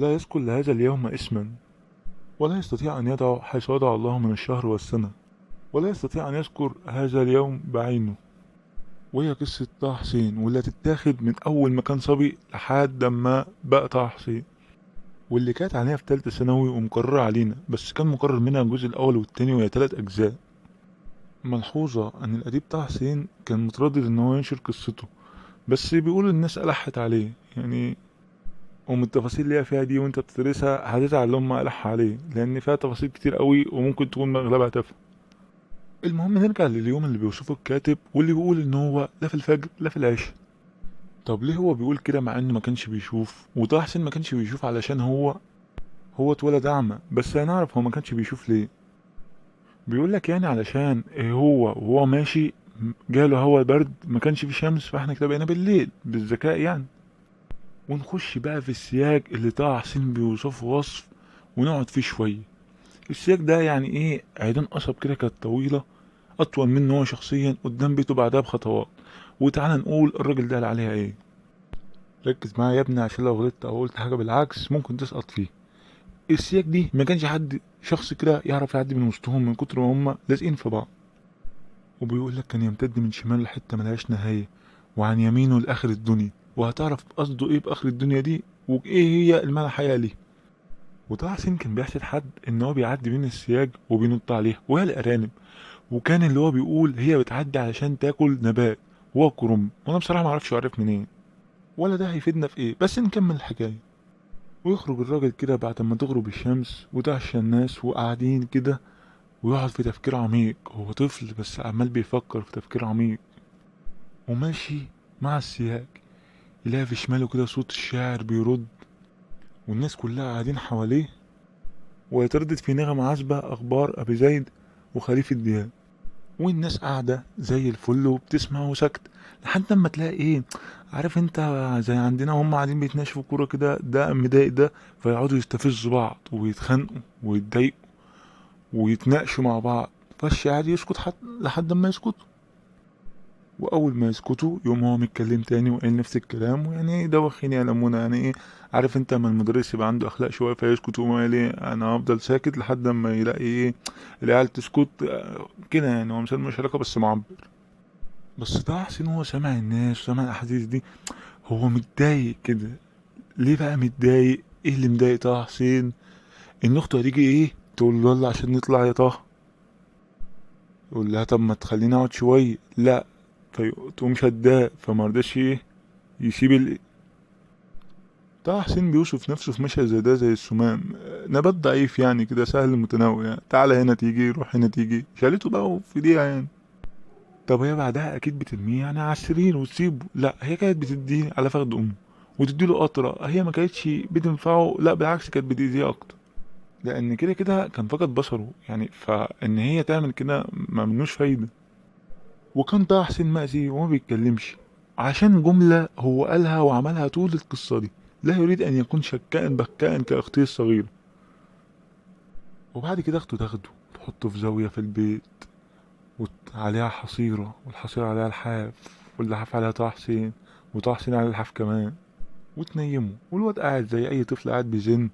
لا يذكر لهذا اليوم اسما، ولا يستطيع أن يدعو حيث وضع الله من الشهر والسنة، ولا يستطيع أن يذكر هذا اليوم بعينه. وهي قصة طه حسين، واللي هتتاخد من أول ما كان صبي لحد ما بقى طه حسين، واللي كانت عليها في تالتة ثانوي ومكررة علينا، بس كان مكرر منها الجزء الأول والتاني وهي 3 أجزاء. ملحوظة أن الأديب طه حسين كان متردد إن هو ينشر قصته، بس بيقول الناس ألحت عليه يعني، ومن التفاصيل اللي هي فيها دي وانت بتدرسها هتزعل لما ألح عليه، لأن فيها تفاصيل كتير قوي وممكن تكون أغلبها تافهة. المهم نرجع لليوم اللي بيوصفه الكاتب، واللي بيقول إن هو لا في الفجر لا في العشاء. طب ليه هو بيقول كده مع إنه ما كانش بيشوف؟ وطه حسين ما كانش بيشوف علشان هو اتولد أعمى، بس هنعرف هو ما كانش بيشوف ليه. بيقول لك يعني علشان هو وهو ماشي جاله هوا برد، ما كانش في شمس، فاحنا كده بقينا بالليل بالذكاء يعني. ونخش بقى في السياج اللي طه حسين بيوصفه وصف، ونقعد فيه شوية. السياج ده يعني ايه؟ عيدان قصب كده كانت طويلة، أطول منه هو شخصيا، قدام بيته بعدها بخطوات. وتعالى نقول الراجل ده قال عليها ايه. ركز معايا يا ابني، عشان لو غلطت أو قلت حاجة بالعكس ممكن تسقط فيه. السياج دي ما كانش حد شخص كده يعرف يعدي من وسطهم من كتر ما هم لازقين في بعض. وبيقول لك كان يمتد من شماله لحتة ملهاش نهاية، وعن يمينه لآخر الدنيا، وهتعرف قصده ايه بآخر الدنيا دي وايه هي المعنى الحقيقي ليه. وطه حسين كان بيحسد حد ان هو بيعدي بين السياج وبينط عليها وهي الارانب، وكان اللي هو بيقول هي بتعدي علشان تاكل نبات وهو الكرنب، وانا بصراحة معرفش اعرف منين ولا ده هيفيدنا في ايه، بس نكمل الحكاية. ويخرج الراجل كده بعد ما تغرب الشمس وتعشى الناس وقاعدين كده، ويقعد في تفكير عميق. هو طفل بس عمال بيفكر في تفكير عميق، وماشي مع السياج. يلاقي في شماله كده صوت الشاعر بيرد، والناس كلها قاعدين حواليه، ويتردد في نغمة عذبة أخبار أبي زيد وخليفة دياب. والناس قاعدة زي الفل وبتسمع وسكت، لحد اما تلاقي ايه، عارف انت، زي عندنا هم قاعدين بيتناشفوا كورة كده، ده مضايق ده، فيقعدوا يستفزوا بعض ويتخانقوا ويتضايقوا ويتناقشوا مع بعض، فالشاعر يسكت لحد ما يسكتوا. واول ما يسكتوا يقوم هو متكلم تاني وقال نفس الكلام، ويعني ايه دوخيني يا لمونة يعني ايه. عارف انت لما المدرس يبقى عنده اخلاق شويه فيسكت ويقوم قايل ايه، انا هفضل ساكت لحد ما يلاقي ايه العيال تسكت، كده يعني. هو مثال مش علاقه بس معبر. بس طه حسين هو سامع الناس وسامع الاحاديث دي، هو متضايق كده. ليه بقى متضايق؟ ايه اللي مضايق طه حسين؟ ان اخته هتيجي ايه تقول له يلا عشان نطلع يا طه، يقول لها طب ما تخليني اقعد شويه، لا، فتقوم شداه فمرضاش ايه يسيب طه حسين بيوصف نفسه في مشهد زي ده زي السمام، نبات ضعيف يعني كده سهل المتناول يعني، تعالى هنا تيجي روح هنا تيجي، شالته بقى في دقيقة يعني. طب هي بعدها اكيد بترميه يعني على السرير وتسيبه؟ لا، هي كانت بتديه على فخد امه وتديله قطرة، هي ما كانتش بتنفعه، لا بالعكس كانت بتأذيه اكتر، لان كده كده كان فقد بصره يعني، فان هي تعمل كده ما منوش فايدة. وكان طه حسين مأذي وما بيتكلمش عشان جملة هو قالها وعملها طول القصة دي: لا يريد أن يكون شكاء بكاء كأختي الصغيرة. وبعد كده أخته تاخده تحطه في زاوية في البيت، وعليها حصيرة والحصيرة عليها الحاف، واللحاف عليها طه حسين، وطه حسين على الحاف كمان، وتنيمه، والواد قاعد زي أي طفل قاعد بيزن.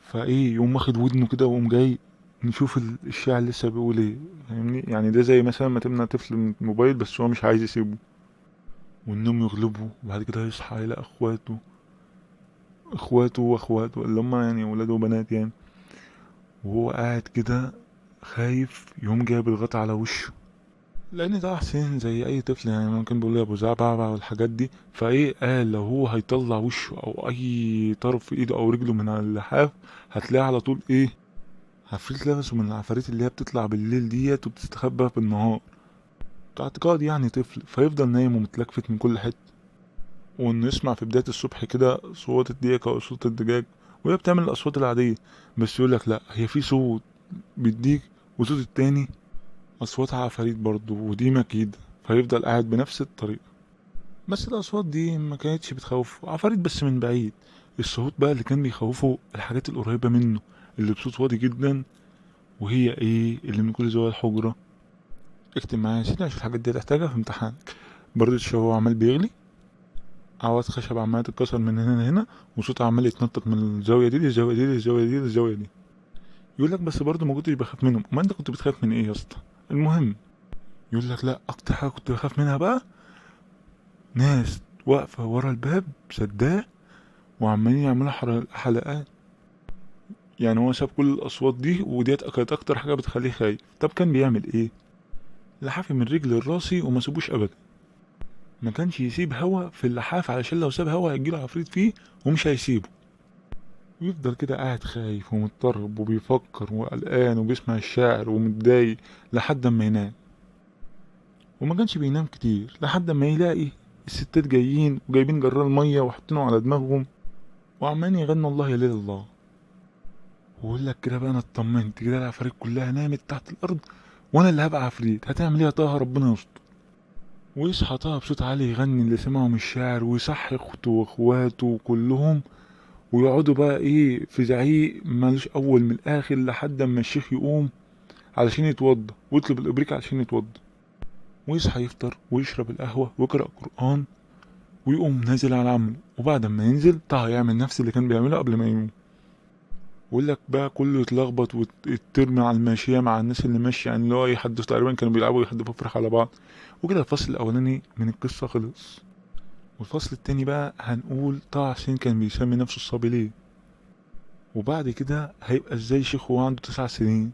فإيه، يقوم واخد ودنه كده ويقوم جاي نشوف الشاعر لسه بيقول ايه، فاهمني يعني؟ ده زي مثلا ما تمنع طفل من الموبايل بس هو مش عايز يسيبه، والنوم يغلبه، وبعد كده يصحى يلاقي اخواته اللي هم يعني ولاده وبنات يعني، وهو قاعد كده خايف، يقوم جايب الغطا على وشه. لان ده حسين زي اي طفل يعني، ممكن بيقول يا ابو زعبع والحاجات دي، فايه قال لو هو هيطلع وشه او اي طرف في ايده او رجله من على اللحاف، هتلاقيه على طول ايه، عفريت لبسه من العفاريت اللي هي بتطلع بالليل ديت وبتستخبى بالنهار. اعتقاد يعني طفل، فيفضل نايم ومتلكفت من كل حته، وانه يسمع في بداية الصبح كده صوت الديكة او صوت الدجاج وهي بتعمل الاصوات العادية، بس يقولك لا، هي في صوت بيديك وصوت التاني اصوات عفاريت برضه ودي مكيدة، فيفضل قاعد بنفس الطريقة. بس الاصوات دي ما كانتش بتخوفه، عفاريت بس من بعيد. الصوت بقى اللي كان بيخوفه الحاجات القريبة منه، اللي بصوت واطي جدا، وهي ايه اللي من كل زوايا الحجرة. اكتب معايا يا سيدي عشان الحاجات دي هتحتاجها في امتحانك. برضه الشهوة عمال بيغلي. عواد خشب عمال تتكسر من هنا لهنا، وصوت عمال يتنطط من الزاوية دي للزاوية دي للزاوية دي للزاوية دي. يقول لك بس برضه ما كنتش بخاف منهم. ما انت كنت بتخاف من ايه يا اسطى؟ المهم، يقول لك لا، اكتر حاجة كنت بخاف منها بقى ناس واقفة ورا الباب سداه وعمالين يعملوا حلقات. يعني هو ساب كل الأصوات دي، وديت كانت أكتر حاجة بتخليه خايف. طب كان بيعمل إيه؟ لحافي من رجل لراسي وما سيبوش أبدا. ما كانش يسيب هوا في اللحاف، علشان لو ساب هوا هيجيله عفريت فيه ومش هيسيبه. ويفضل كده قاعد خايف ومضطرب وبيفكر وقلقان وبيسمع الشاعر ومتضايق لحد ما ينام. وما كانش بينام كتير لحد ما يلاقي الستات جايين وجايبين جرار مية وحاطينه على دماغهم وعمالين يغنوا الله يا ليل الله. ويقول لك كده بقى انا اطمنت كده، العفاريت كلها نامت تحت الارض وانا اللي هبقى عفريت. هتعمل ايه يا طه؟ ربنا يستر. ويصحى طه بصوت عالي يغني اللي سمعهم الشاعر، ويصحي اخته واخواته كلهم، ويقعدوا بقى ايه في زعيق ملوش اول من الاخر لحد اما الشيخ يقوم علشان يتوضى ويطلب الابريق علشان يتوضى، ويصحى يفطر ويشرب القهوة ويقرأ قرآن ويقوم نازل على عمله. وبعد ما ينزل طه يعمل نفس اللي كان بيعمله قبل ما ينام. ويقول لك بقى كله يتلخبط ويترمي على الماشية مع الناس اللي ماشية، يعني اللي هو يحدث تقريبا كانوا بيلعبوا يحدفوا فرح على بعض. وكده الفصل الأولاني من القصة خلص. والفصل التاني بقى هنقول طه حسين كان بيسمي نفسه الصبي ليه، وبعد كده هيبقى ازاي شيخ وهو عنده 9 سنين.